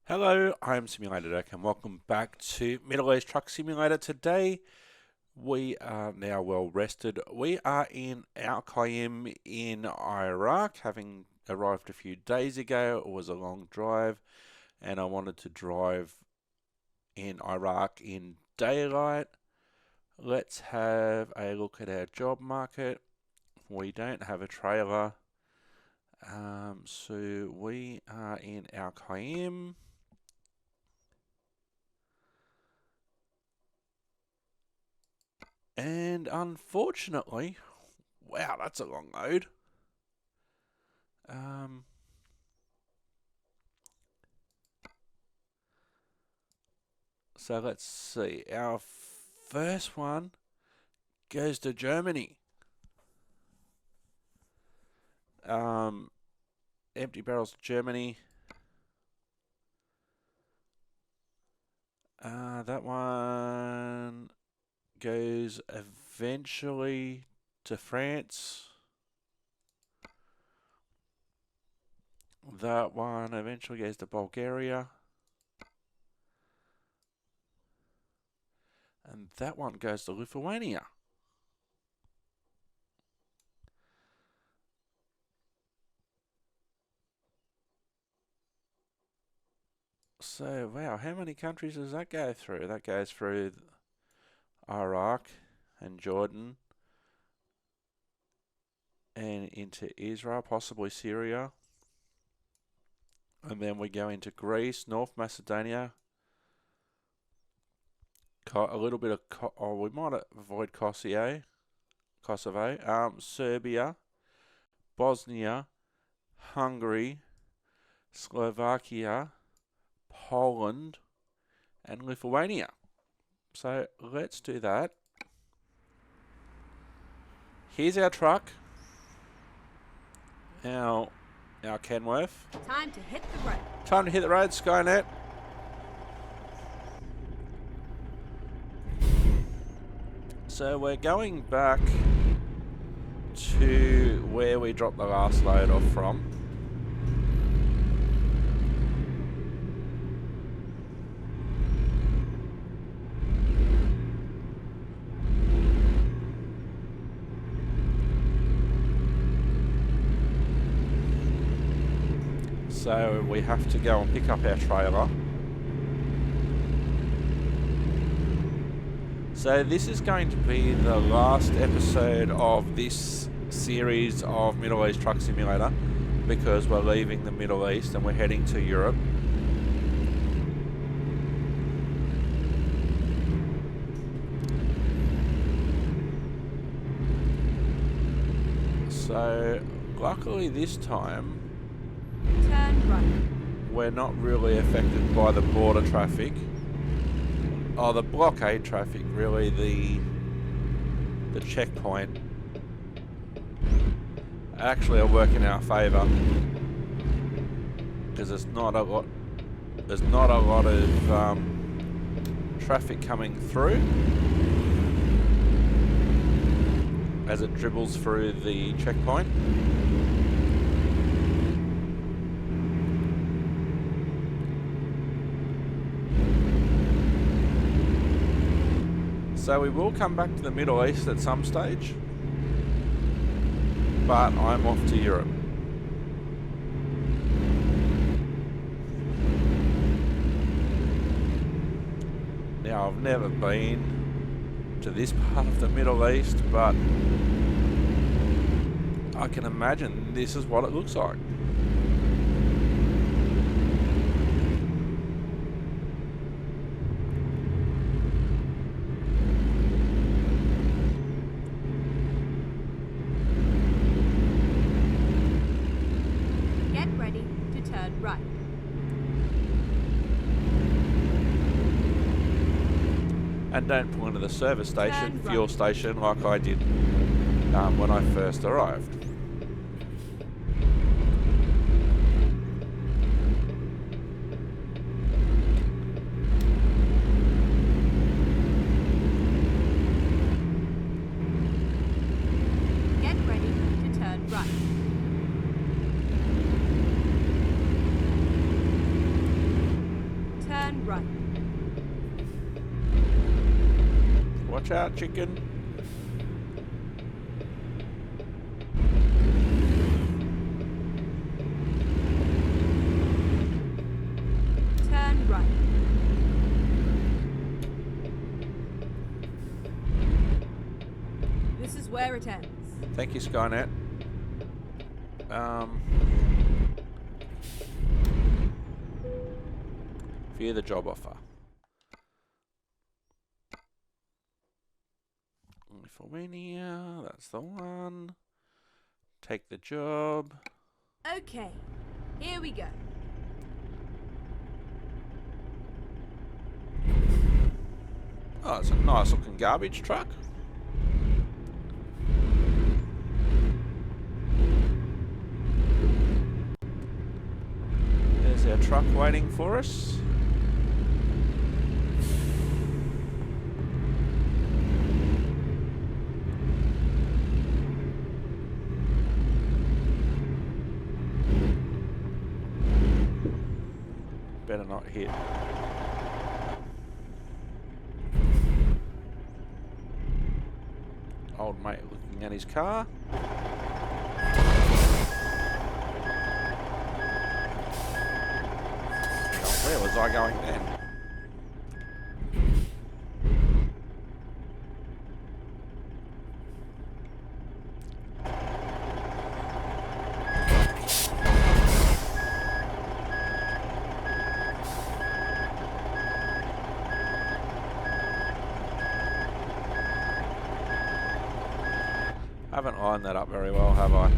Hello, I'm Simulator Dirk and welcome back to Middle East Truck Simulator. Today we are now well rested. We are in Al Qaim in Iraq, having arrived a few days ago. It was a long drive and I wanted to drive in Iraq in daylight. Let's have a look at our job market. We don't have a trailer, so we are in Al Qaim. And unfortunately, wow, that's a long load. So let's see. Our first one goes to Germany. Empty barrels to Germany. That one goes eventually to France. That one eventually goes to Bulgaria. And that one goes to Lithuania. So, wow, how many countries does that go through? That goes through Iraq and Jordan and into Israel, possibly Syria. And then we go into Greece, North Macedonia, a little bit of, we might avoid Kosovo, Serbia, Bosnia, Hungary, Slovakia, Poland, and Lithuania. So let's do that. Here's our truck, our Kenworth. Time to hit the road. Time to hit the road, Skynet. So we're going back to where we dropped the last load off from. So we have to go and pick up our trailer. So this is going to be the last episode of this series of Middle East Truck Simulator because we're leaving the Middle East and we're heading to Europe. So luckily this time Turn right. we're not really affected by the border traffic. Oh, the blockade traffic, really, the checkpoint actually are working in our favour because there's not a lot of traffic coming through as it dribbles through the checkpoint. So we will come back to the Middle East at some stage, but I'm off to Europe. Now I've never been to this part of the Middle East, but I can imagine this is what it looks like. Right. And don't pull into the service station, Turn fuel right. station, like I did when I first arrived. Get ready to turn right. right. Watch out, chicken. Turn right. This is where it ends. Thank you, Skynet. View the job offer. Lithuania, that's the one. Take the job. Okay, here we go. Oh, it's a nice looking garbage truck. There's our truck waiting for us. Better not hit. Old mate looking at his car. Oh, where was I going then? Haven't lined that up very well, have I?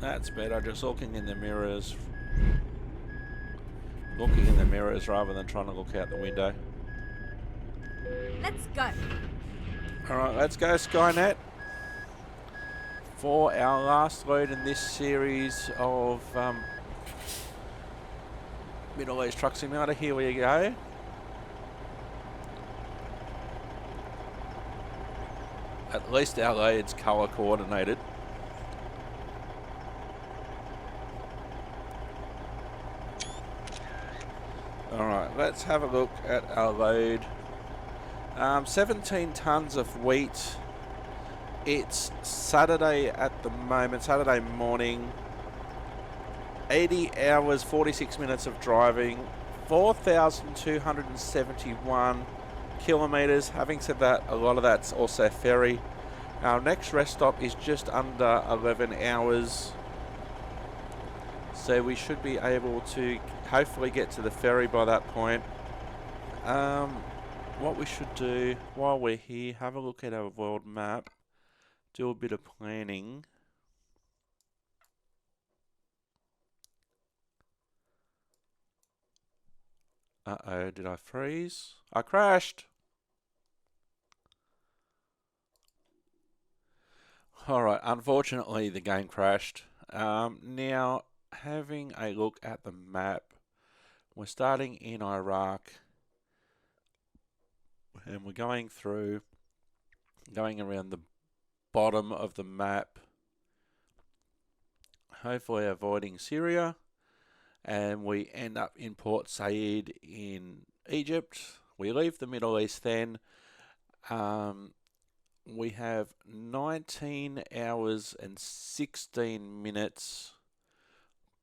That's better, just looking in the mirrors. Looking in the mirrors rather than trying to look out the window. Let's go. Alright, let's go, Skynet. For our last load in this series of Middle East Truck Simulator, here we go. At least our load's colour coordinated. Alright, let's have a look at our load. 17 tonnes of wheat. It's Saturday at the moment, Saturday morning. 80 hours, 46 minutes of driving. 4,271 kilometres. Having said that, a lot of that's also ferry. Our next rest stop is just under 11 hours. So we should be able to hopefully get to the ferry by that point. What we should do while we're here, have a look at our world map, do a bit of planning. Uh-oh, did I freeze? I crashed! Alright, unfortunately the game crashed. Now, having a look at the map, we're starting in Iraq. And we're going through, going around the bottom of the map, hopefully avoiding Syria, and we end up in Port Said in Egypt. We leave the Middle East then. We have 19 hours and 16 minutes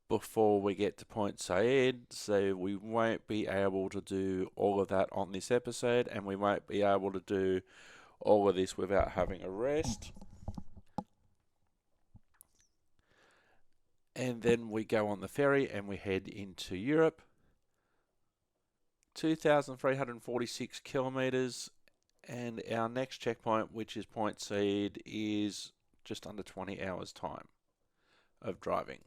before we get to Point Said, so we won't be able to do all of that on this episode, and we won't be able to do all of this without having a rest. And then we go on the ferry and we head into Europe. 2,346 kilometres, and our next checkpoint, which is Point Said, is just under 20 hours time of driving.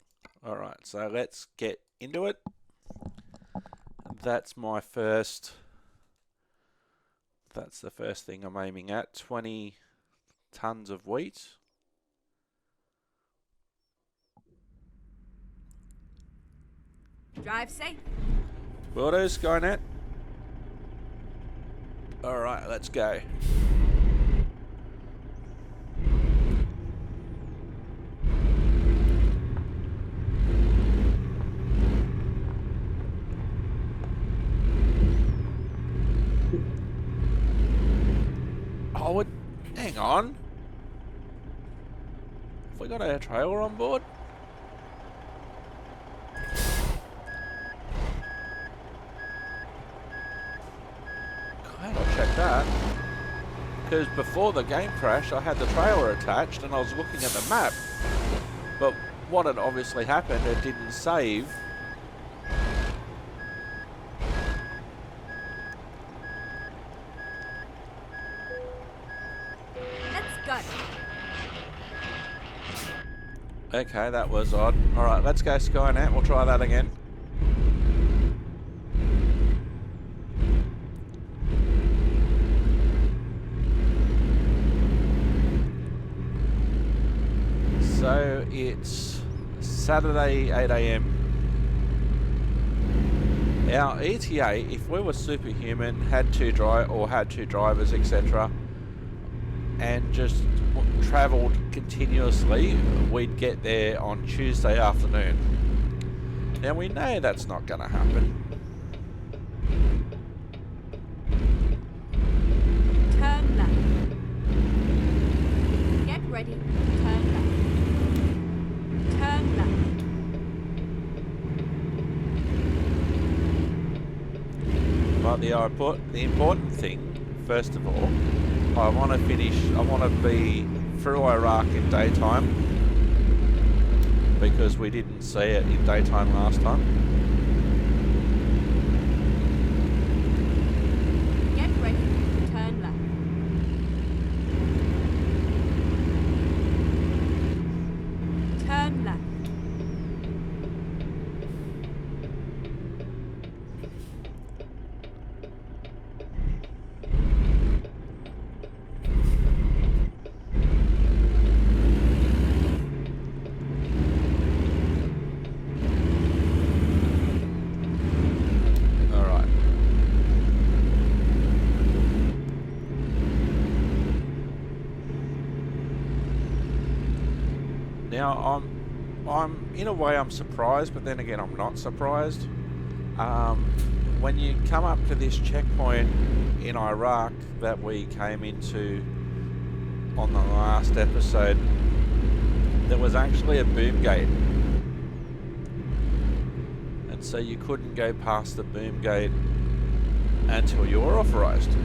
Alright, so let's get into it. That's the first thing I'm aiming at, 20 tonnes of wheat. Drive safe. Will do, Skynet. Alright, let's go. Oh, hang on. Have we got our trailer on board? God, I'll check that. Because before the game crashed, I had the trailer attached and I was looking at the map. But what had obviously happened, it didn't save. Let's go. Okay, that was odd. Alright, let's go Skynet. We'll try that again. So it's Saturday 8 AM. Our ETA, if we were superhuman, had two drivers, etc., and just travelled continuously, we'd get there on Tuesday afternoon. Now we know that's not going to happen. Turn left. Get ready. Turn left. Turn left. But the important thing, first of all, I want to be through Iraq in daytime, because we didn't see it in daytime last time. Get ready. Turn left. Turn left. Now I'm in a way I'm surprised, but then again I'm not surprised. When you come up to this checkpoint in Iraq that we came into on the last episode, there was actually a boom gate, and so you couldn't go past the boom gate until you were authorized.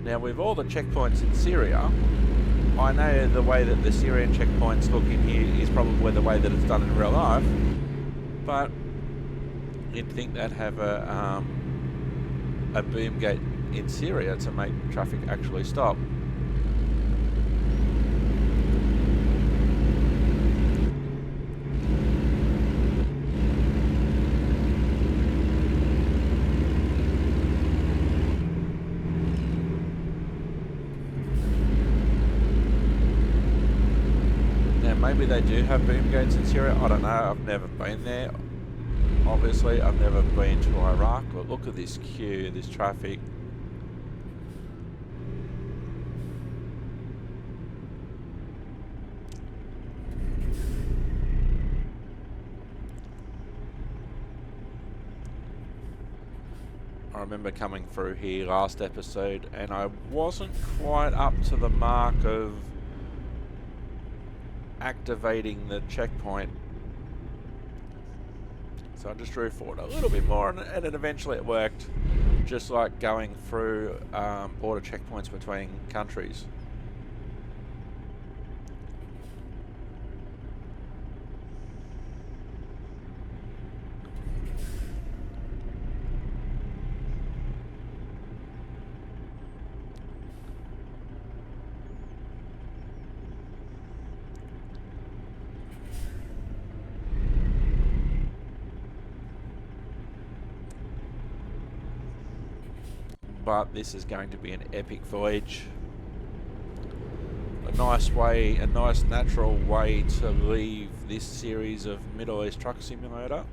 Now with all the checkpoints in Syria, I know the way that the Syrian checkpoints look in here is probably the way that it's done in real life, but you'd think they'd have a boom gate in Syria to make traffic actually stop. Maybe they do have boom gates in Syria, I don't know, I've never been there. Obviously, I've never been to Iraq, but look at this queue, this traffic. I remember coming through here last episode and I wasn't quite up to the mark of activating the checkpoint, so I just drew forward a little bit more, and then eventually it worked, just like going through border checkpoints between countries. But this is going to be an epic voyage. A nice natural way to leave this series of Middle East Truck Simulator.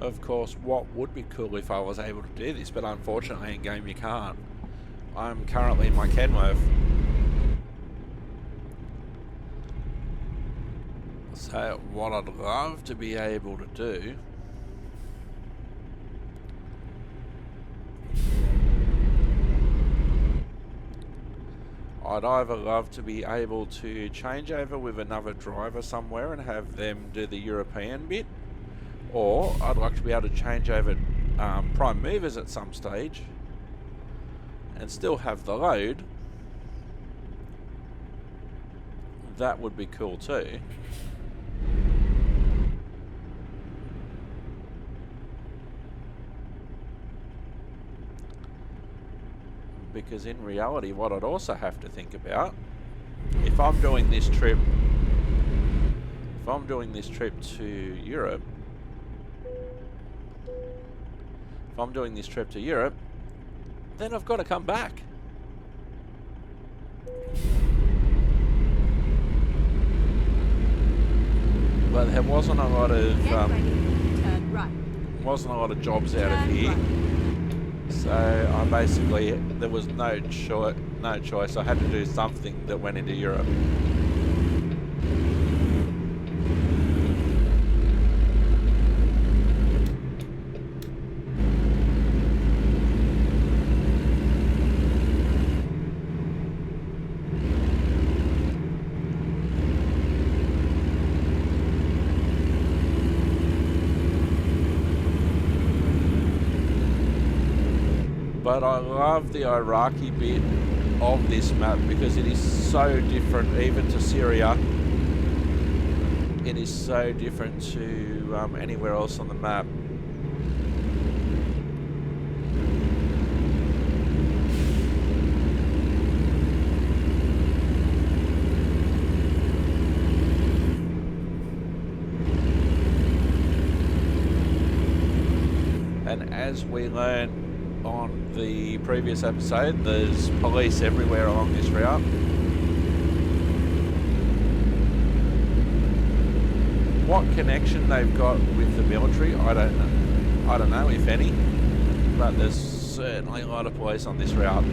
Of course, what would be cool if I was able to do this, but unfortunately in game you can't. I'm currently in my Kenworth. So what I'd love to be able to do I'd either love to be able to change over with another driver somewhere and have them do the European bit, or I'd like to be able to change over prime movers at some stage and still have the load. That would be cool too. Because in reality, what I'd also have to think about, if I'm doing this trip to Europe, then I've got to come back. But there wasn't a lot of Get ready. Turn right. wasn't a lot of jobs out of Turn here. right. So I basically, there was no choice. I had to do something that went into Europe. But I love the Iraqi bit of this map because it is so different even to Syria. It is so different to anywhere else on the map. And as we learned on the previous episode, there's police everywhere along this route. What connection they've got with the military, I don't know. I don't know, if any, but there's certainly a lot of police on this route.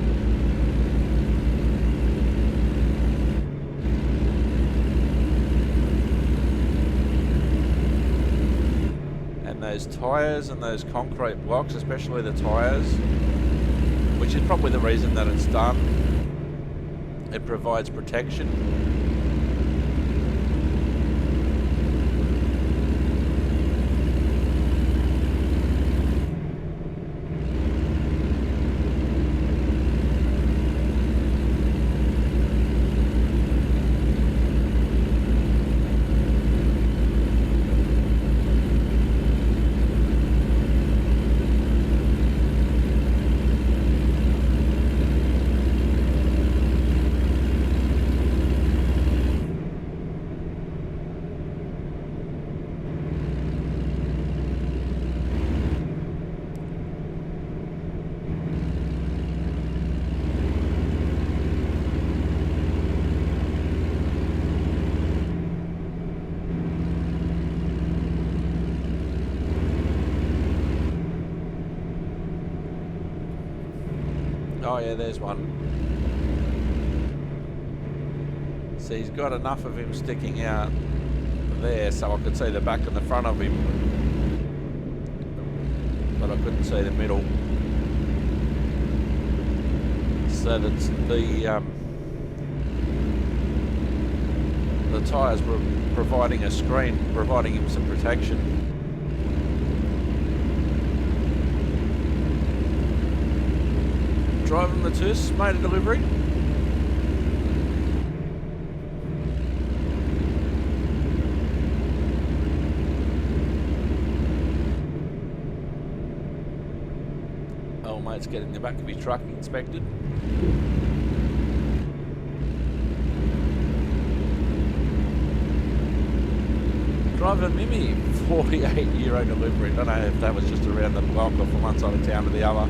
And those tyres and those concrete blocks, especially the tyres, which is probably the reason that it's done. It provides protection. Oh yeah, there's one. So he's got enough of him sticking out there so I could see the back and the front of him, but I couldn't see the middle. So that's the tyres were providing a screen, providing him some protection. Driving the Tus made a delivery. Oh, mate's getting the back of his truck inspected. Driver Mimi, 48-euro delivery. Don't know if that was just around the block or from one side of town to the other.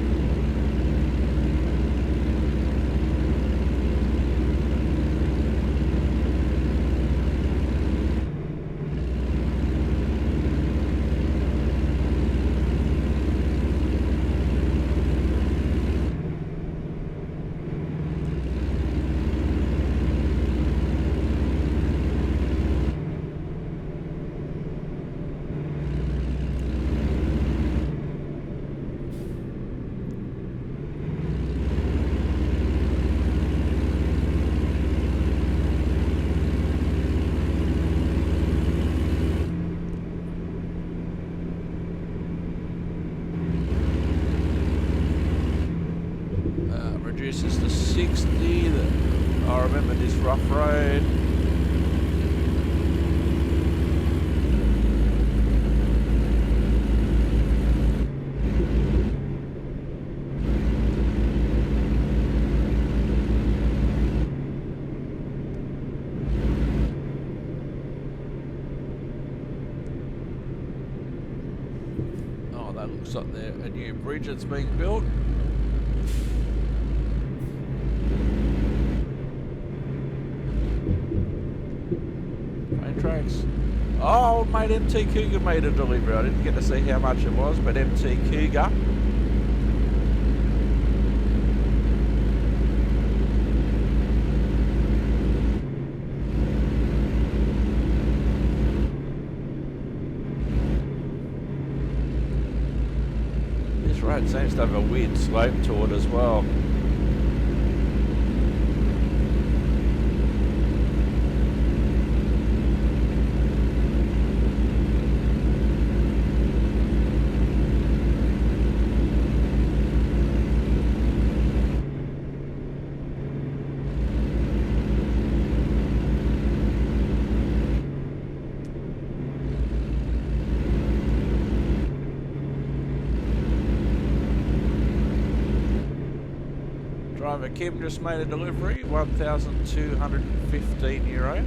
road. Oh, that looks like a new bridge that's being built. Train tracks. Oh, old mate MT Cougar made a delivery. I didn't get to see how much it was, but MT Cougar. This road seems to have a weird slope to it as well. Driver Kim just made a delivery, €1,215.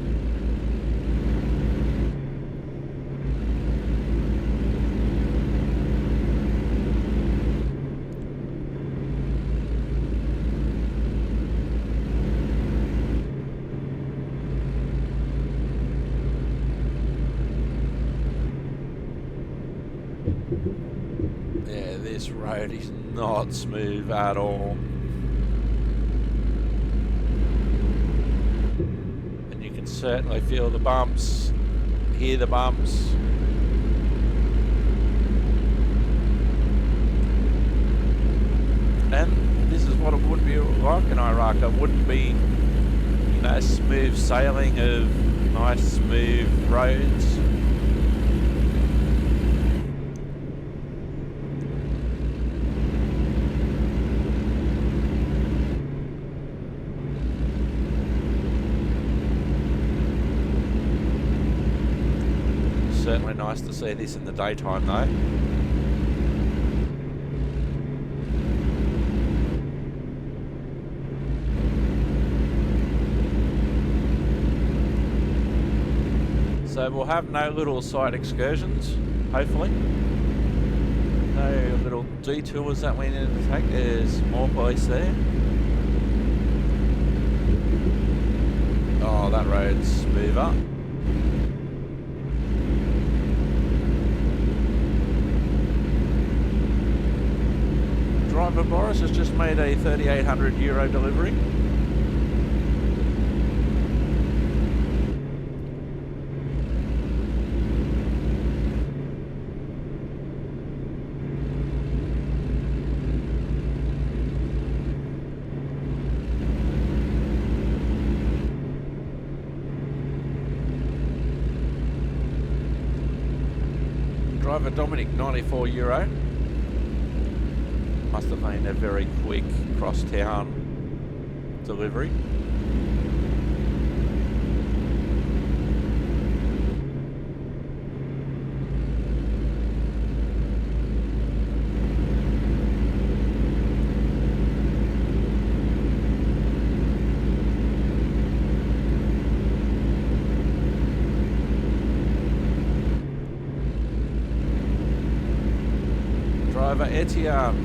Yeah, this road is not smooth at all. Certainly feel the bumps, hear the bumps. And this is what it would be like in Iraq. It wouldn't be, smooth sailing of nice smooth roads. Certainly nice to see this in the daytime though. So we'll have no little side excursions, hopefully. No little detours that we need to take. There's more police there. Oh, that road's smoother. Driver Boris has just made a €3,800 delivery. Driver Dominic, €94. Must have been a very quick cross-town delivery. Driver Etienne,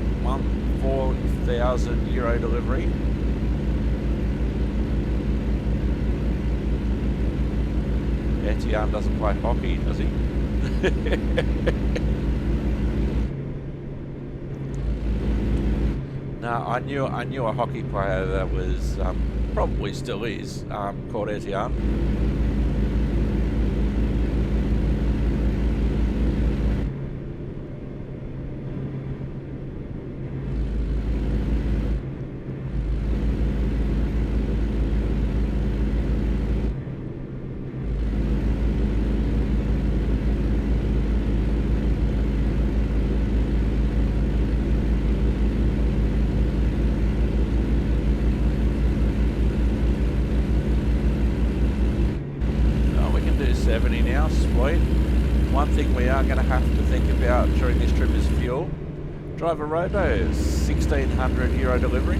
€4,000 delivery. Etienne doesn't play hockey, does he? No, I knew a hockey player that was probably still is called Etienne. nice fleet. One thing we are going to have to think about during this trip is fuel. Driver Roto, €1,600 delivery.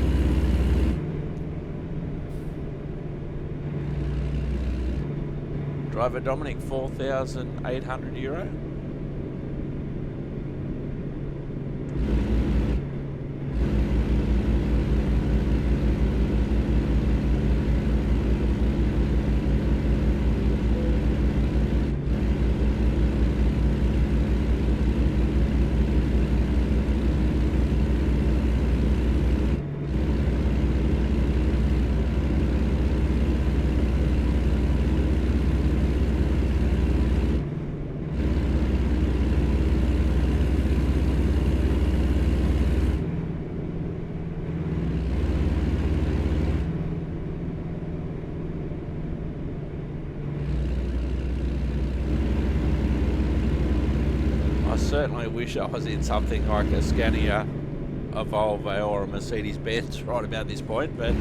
Driver Dominic, €4,800. I certainly wish I was in something like a Scania, a Volvo or a Mercedes-Benz right about this point, but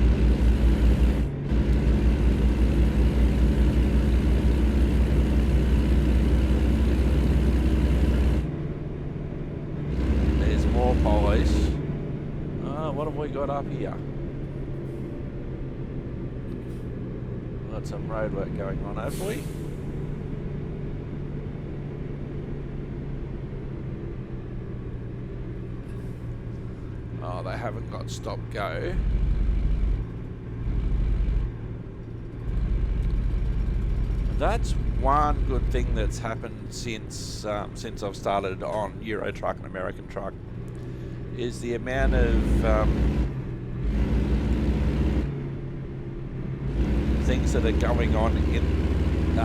there's more police. What have we got up here? Got some road work going on, hopefully. Oh, they haven't got stop go. That's one good thing that's happened since I've started on Euro Truck and American Truck, is the amount of things that are going on in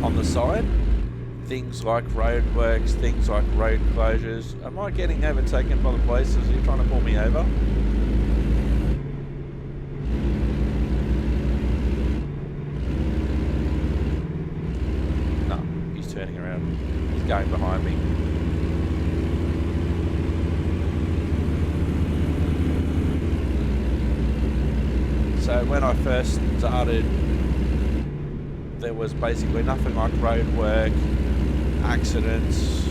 on the side. Things like roadworks, things like road closures. Am I getting overtaken by the police? Is he trying to pull me over? No, he's turning around. He's going behind me. So when I first started, there was basically nothing like road work, accidents,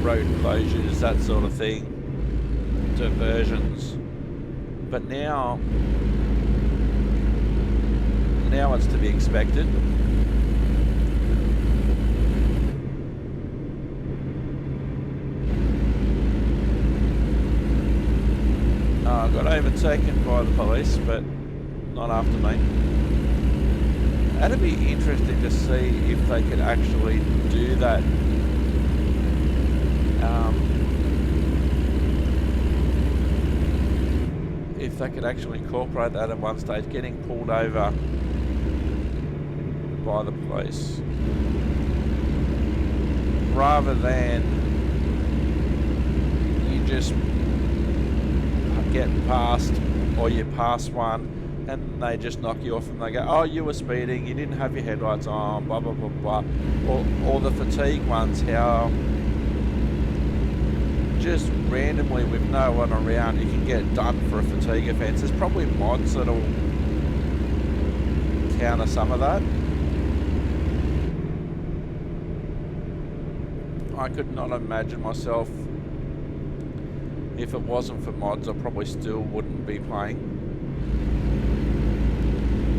road closures, that sort of thing, diversions. But now it's to be expected. I got overtaken by the police, but not after me. That'd be interesting to see if they could actually do that. If they could actually incorporate that at one stage, getting pulled over by the police, rather than you just get past, or you pass one and they just knock you off and they go, oh, you were speeding, you didn't have your headlights on, blah, blah, blah, blah. Or the fatigue ones, how just randomly with no one around you can get done for a fatigue offence. There's probably mods that'll counter some of that. I could not imagine myself, if it wasn't for mods, I probably still wouldn't be playing.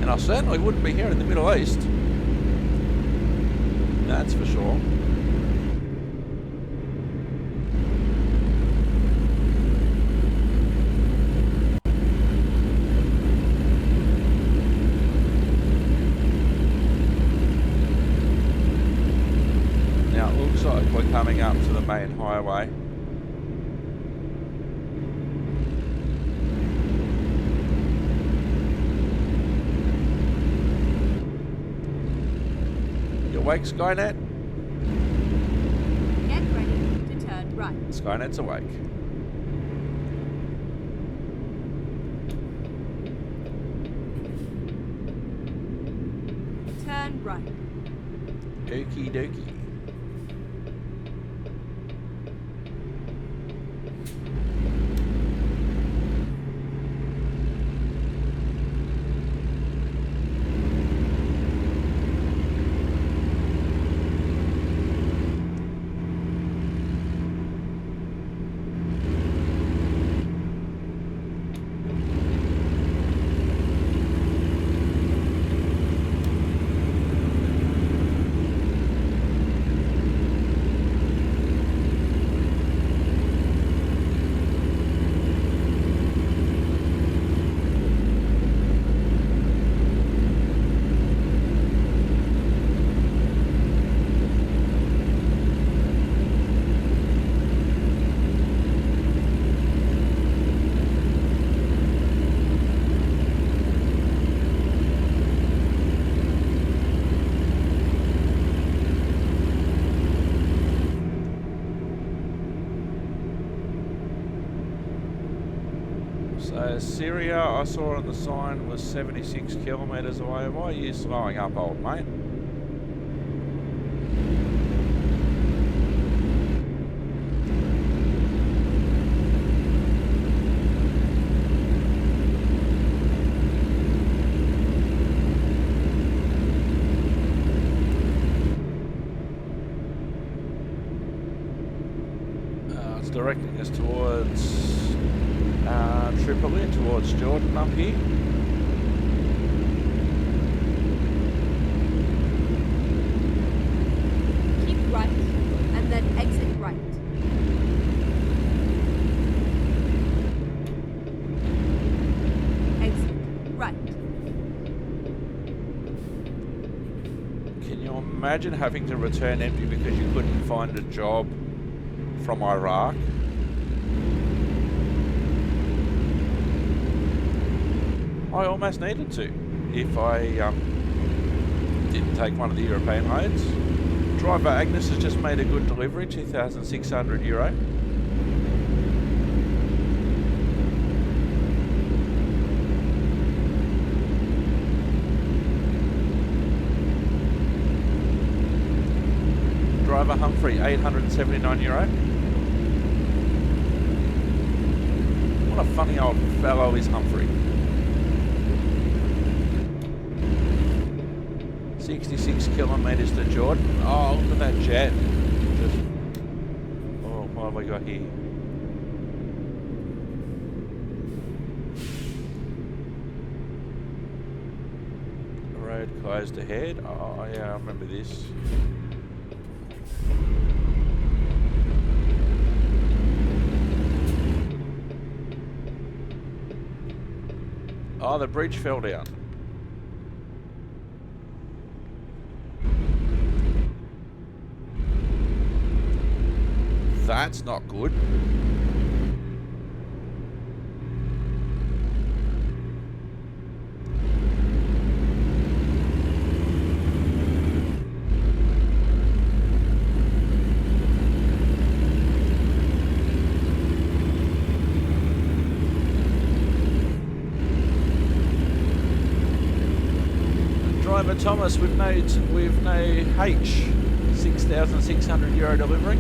And I certainly wouldn't be here in the Middle East. That's for sure. Now it looks like we're coming up to the main highway. Awake, Skynet? Get ready to turn right. Skynet's awake. Turn right. Okie dokie. So Syria, I saw on the sign, was 76 kilometres away. Why are you slowing up, old mate? It's directing us towards Tripoli, towards Jordan up here. Keep right, and then exit right. Exit right. Can you imagine having to return empty because you couldn't find a job from Iraq? I almost needed to if I didn't take one of the European loads. Driver Agnes has just made a good delivery, €2,600. Driver Humphrey, €879. What a funny old fellow is Humphrey. 66 kilometres to Jordan. Oh, look at that jet. Just, oh, what have we got here? Road closed ahead. Oh, yeah, I remember this. Oh, the bridge fell down. That's not good. Driver Thomas with no H, €6,600 delivery.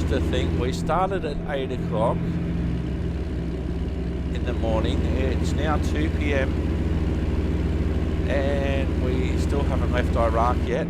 To think, we started at 8 o'clock in the morning. It's now 2 p.m. and we still haven't left Iraq yet.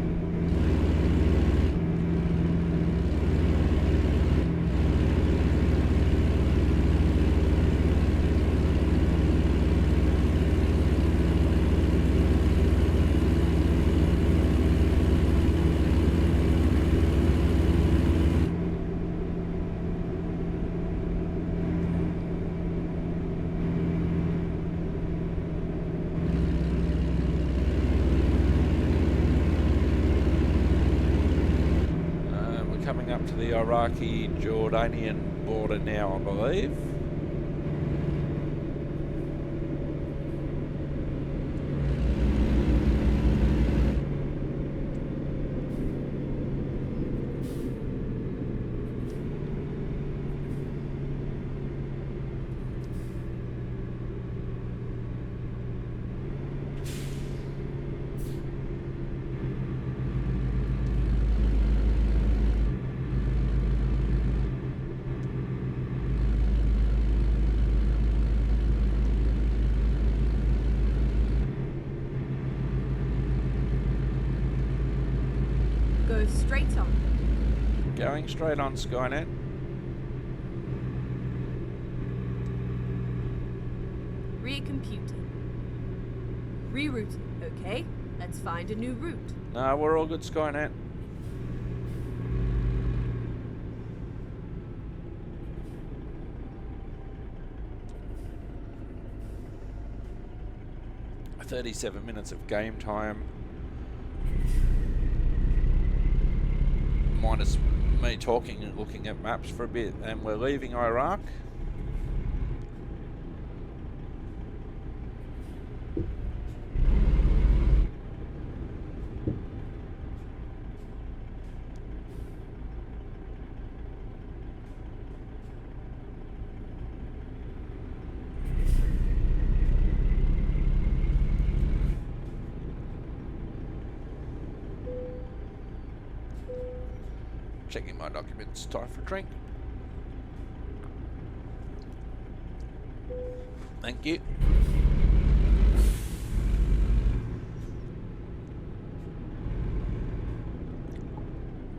Coming up to the Iraqi-Jordanian border now, I believe. Go straight on. Going straight on, Skynet. Recomputing. Rerouting. Okay, let's find a new route. No, we're all good, Skynet. I 37 minutes of game time, minus me talking and looking at maps for a bit, and we're leaving Iraq. Checking my documents, time for a drink. Thank you.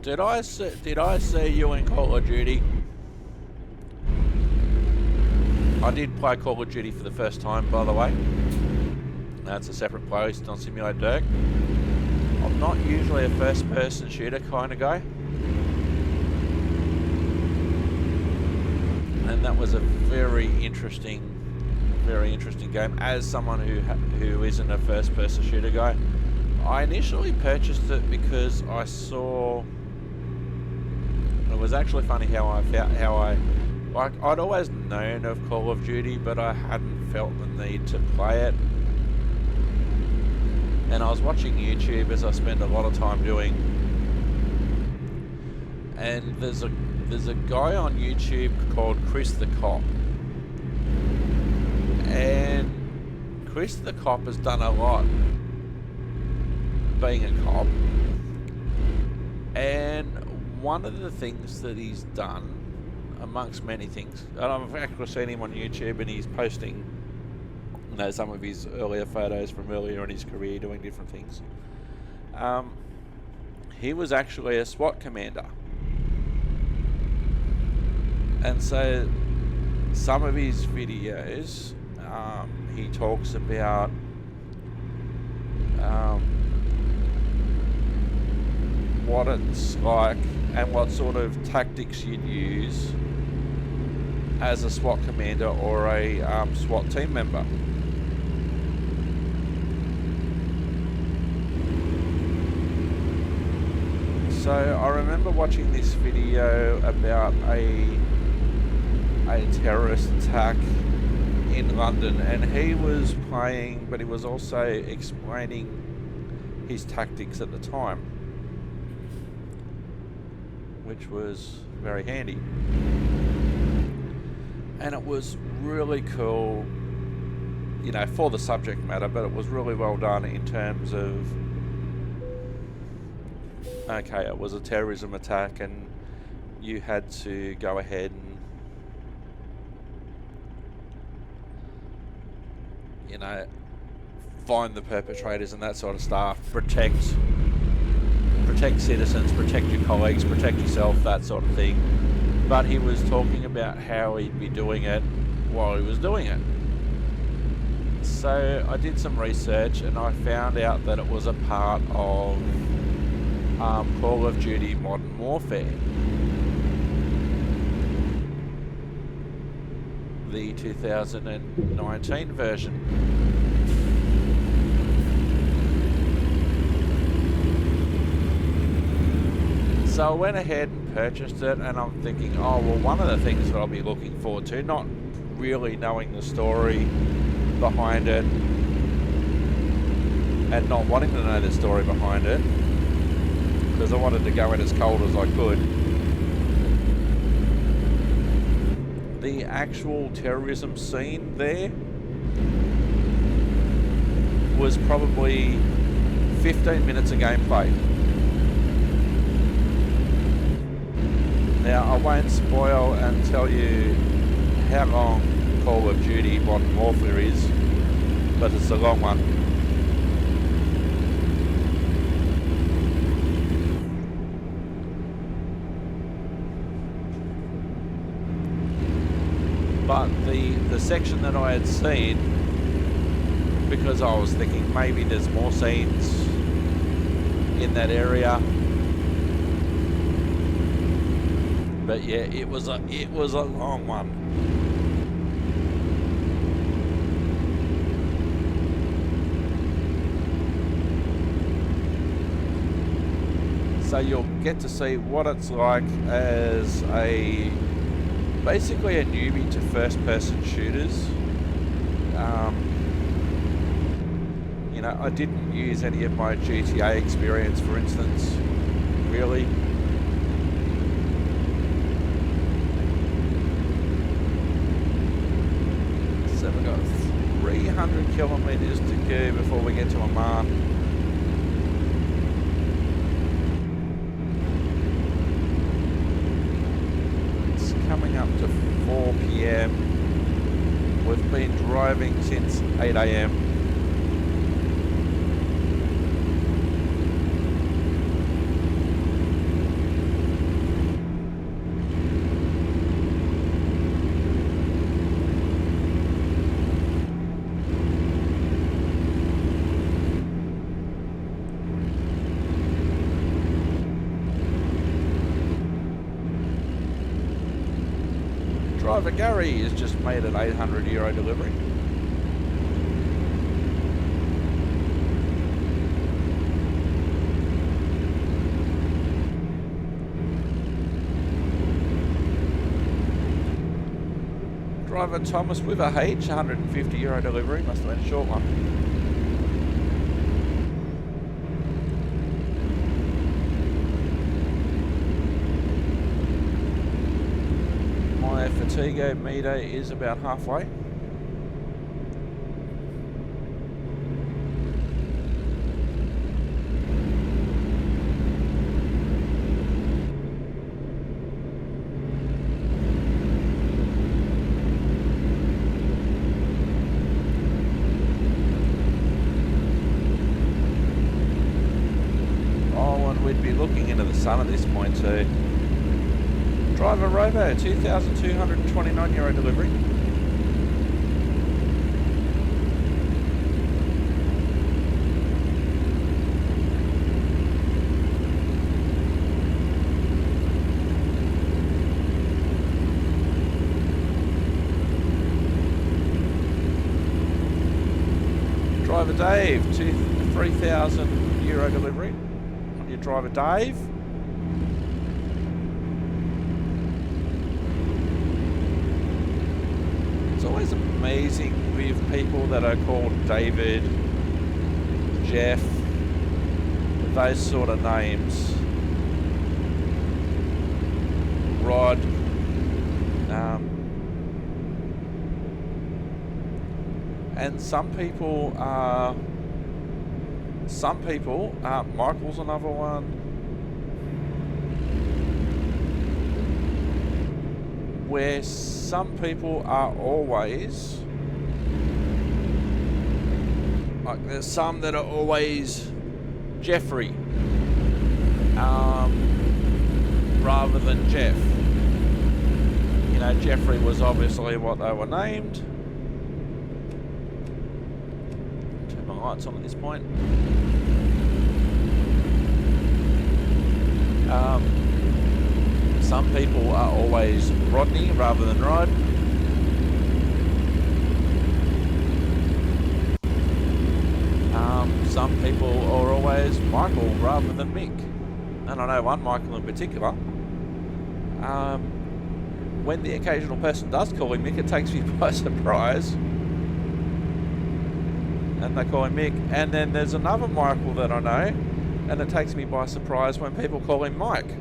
Did I see you in Call of Duty? I did play Call of Duty for the first time, by the way. That's a separate playlist on Simulate Dirk. I'm not usually a first-person shooter kind of guy. And that was a very interesting game. As someone who isn't a first-person shooter guy, I initially purchased it because I saw. It was actually funny how I'd always known of Call of Duty, but I hadn't felt the need to play it. And I was watching YouTube, as I spend a lot of time doing, and there's a guy on YouTube called Chris the Cop, and Chris the Cop has done a lot being a cop, and one of the things that he's done, amongst many things, and I've actually seen him on YouTube, and he's posting, you know, some of his earlier photos from earlier in his career doing different things. He was actually a SWAT commander. And so some of his videos, he talks about what it's like and what sort of tactics you'd use as a SWAT commander or a SWAT team member. So I remember watching this video about a terrorist attack in London, and he was playing, but he was also explaining his tactics at the time, which was very handy. And it was really cool, you know, for the subject matter, but it was really well done in terms of, okay, it was a terrorism attack and you had to go ahead and, you know, find the perpetrators and that sort of stuff, protect citizens, protect your colleagues, protect yourself, that sort of thing. But he was talking about how he'd be doing it while he was doing it. So I did some research and I found out that it was a part of Call of Duty Modern Warfare, the 2019 version. So I went ahead and purchased it, and I'm thinking, oh well, one of the things that I'll be looking forward to, not really knowing the story behind it and not wanting to know the story behind it, because I wanted to go in as cold as I could. The actual terrorism scene there was probably 15 minutes of gameplay. Now, I won't spoil and tell you how long Call of Duty Modern Warfare is, but it's a long one. But the section that I had seen, because I was thinking maybe there's more scenes in that area, but yeah, it was a long one. So you'll get to see what it's like as basically a newbie to first-person shooters. You know, I didn't use any of my GTA experience, for instance, really. So we've got 300 kilometres to go before we get to Amman. It's coming up to 4 PM. We've been driving since 8 AM. Driver Gary has just made an €800 delivery. Driver Thomas with a H, €150 delivery, must have been a short one. My fatigue meter is about halfway. We'd be looking into the sun at this point too. Driver Robo, €2,229 delivery. Driver Dave, €3,000 delivery. Your driver Dave. It's always amazing with people that are called David, Jeff, those sort of names. Rod. And some people, Michael's another one, where some people are always, like there's some that are always Jeffrey, rather than Jeff. You know, Jeffrey was obviously what they were named. Turn my lights on at this point. Some people are always Rodney rather than Rod. Some people are always Michael rather than Mick. And I know one Michael in particular. When the occasional person does call him Mick, it takes me by surprise. And they call him Mick. And then there's another Michael that I know, and it takes me by surprise when people call him Mike.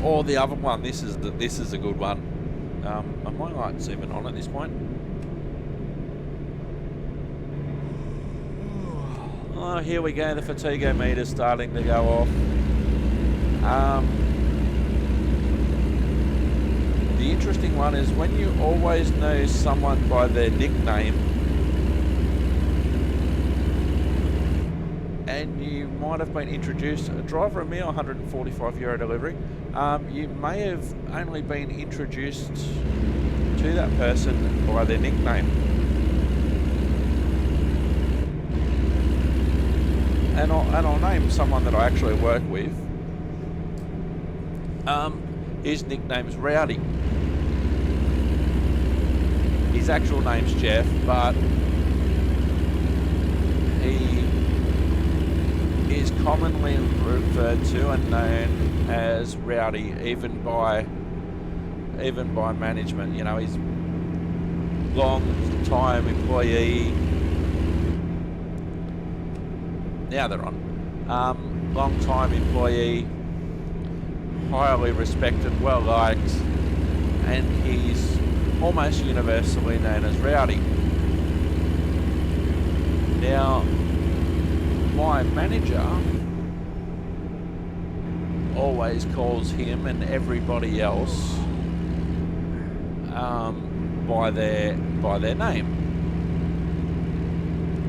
Or the other one. This is a good one. Are my lights even on at this point? Oh, here we go. The fatigue meter's starting to go off. The interesting one is when you always know someone by their nickname, and you might have been introduced, a driver Emil, €145 delivery. You may have only been introduced to that person by their nickname. And I'll name someone that I actually work with. His nickname's Rowdy. His actual name's Jeff, but he is commonly referred to and known as Rowdy, even by management. You know, he's long-time employee. Now they're on. Long-time employee, highly respected, well-liked, and he's almost universally known as Rowdy. Now, my manager always calls him and everybody else by their name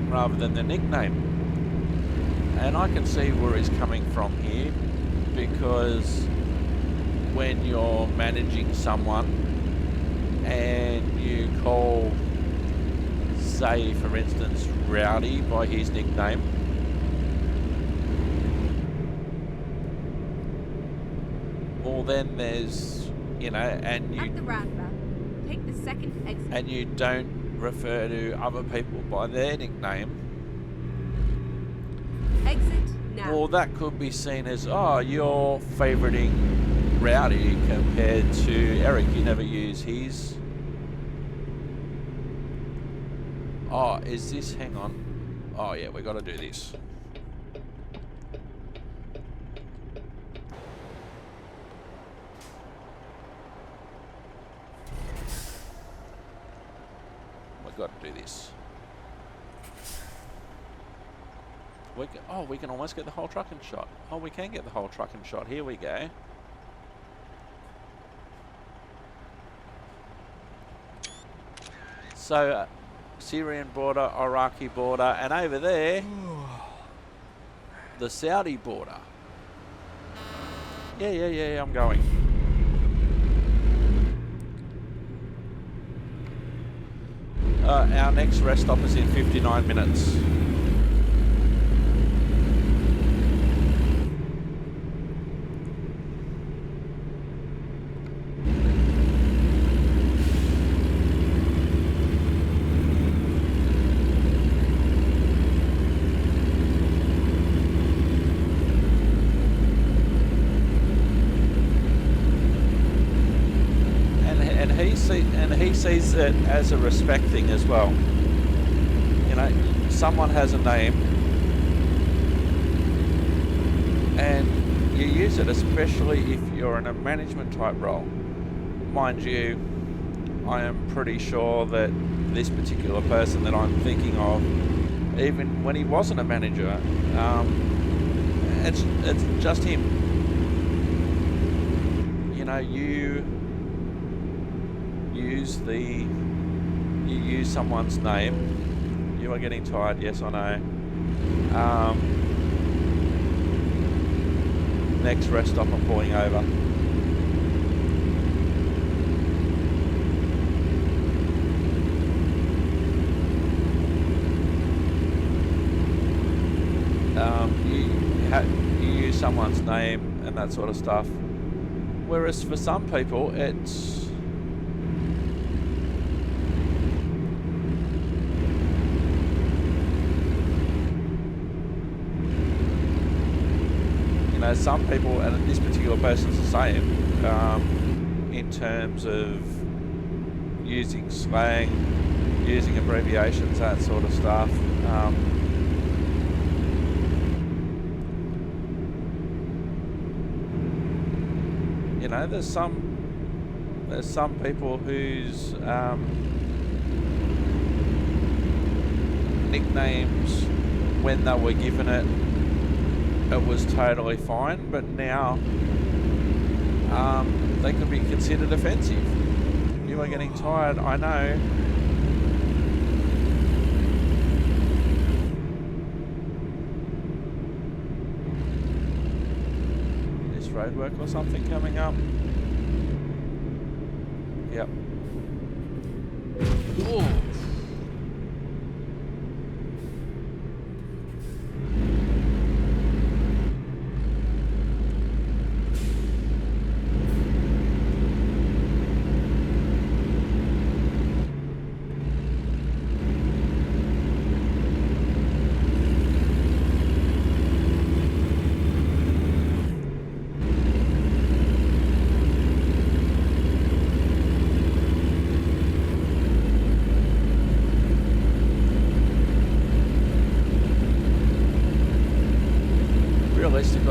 rather than their nickname. And I can see where he's coming from here, because when you're managing someone and you call, say for instance, Rowdy by his nickname, well then there's, you know, and you At the roundabout, take the second exit. and you don't refer to other people by their nickname, Exit now. well that could be seen as, oh, you're favoriting Rowdy compared to Eric. You never use his. Oh, is this, hang on. Oh yeah, we got to do this. We got to do this. We can almost get the whole truck in shot. Oh, we can get the whole truck in shot. Here we go. So, Syrian border, Iraqi border, and over there, the Saudi border. Yeah, I'm going. Our next rest stop is in 59 minutes. He sees it as a respect thing as well. You know, someone has a name and you use it, especially if you're in a management type role. Mind you, I am pretty sure that this particular person that I'm thinking of, even when he wasn't a manager, it's just him. You know, you use someone's name. You are getting tired, yes I know. Next rest stop, I'm pulling over. You use someone's name and that sort of stuff. Whereas for some people, it's some people, and this particular person's the same, in terms of using slang, using abbreviations, that sort of stuff. You know, there's some people whose nicknames, when they were given it was totally fine, but now they could be considered offensive. You are getting tired, I know. This roadwork or something coming up. Yep. Ooh.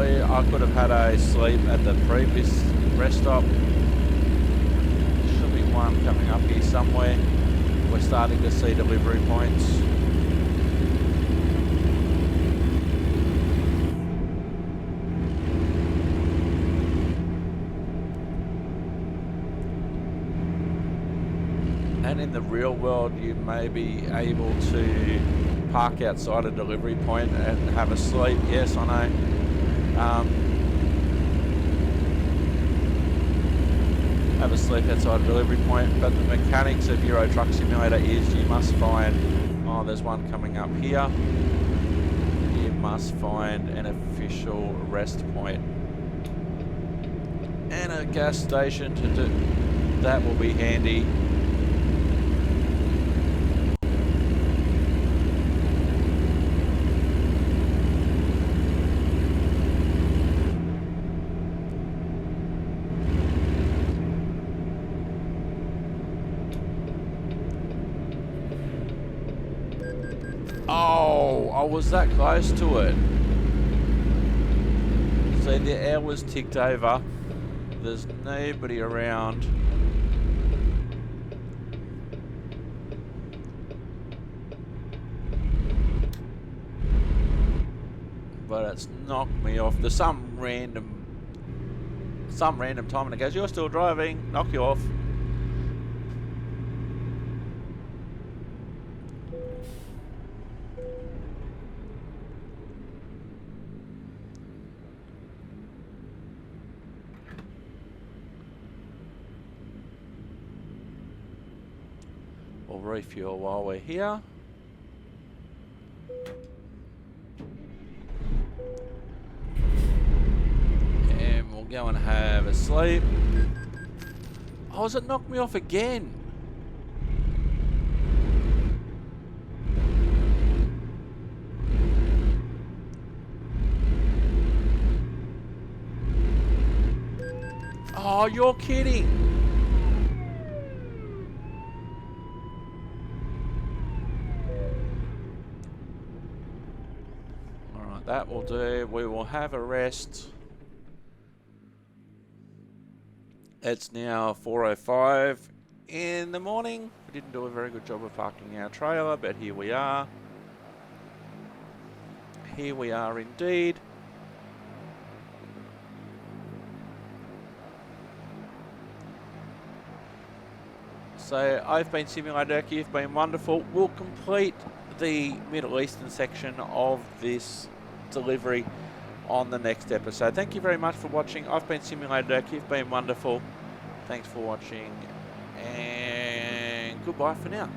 Honestly, I could have had a sleep at the previous rest stop. Should be one coming up here somewhere. We're starting to see delivery points. And in the real world, you may be able to park outside a delivery point and have a sleep. Yes, I know. Have a sleep outside a delivery point, but the mechanics of Euro Truck Simulator is you must find, oh, there's one coming up here. You must find an official rest point and a gas station to do. That will be handy. Oh, I was that close to it. So the hour's ticked over. There's nobody around. But it's knocked me off. There's some random time and it goes, you're still driving, knock you off. We'll refuel while we're here. And we'll go and have a sleep. Oh, has it knocked me off again? Oh, you're kidding. Alright, that will do. We will have a rest. It's now 4:05 in the morning. We didn't do a very good job of parking our trailer, but here we are. Here we are indeed. So I've been Simulator, you've been wonderful. We'll complete the Middle Eastern section of this delivery on the next episode. Thank you very much for watching. I've been Simulator, you've been wonderful. Thanks for watching and goodbye for now.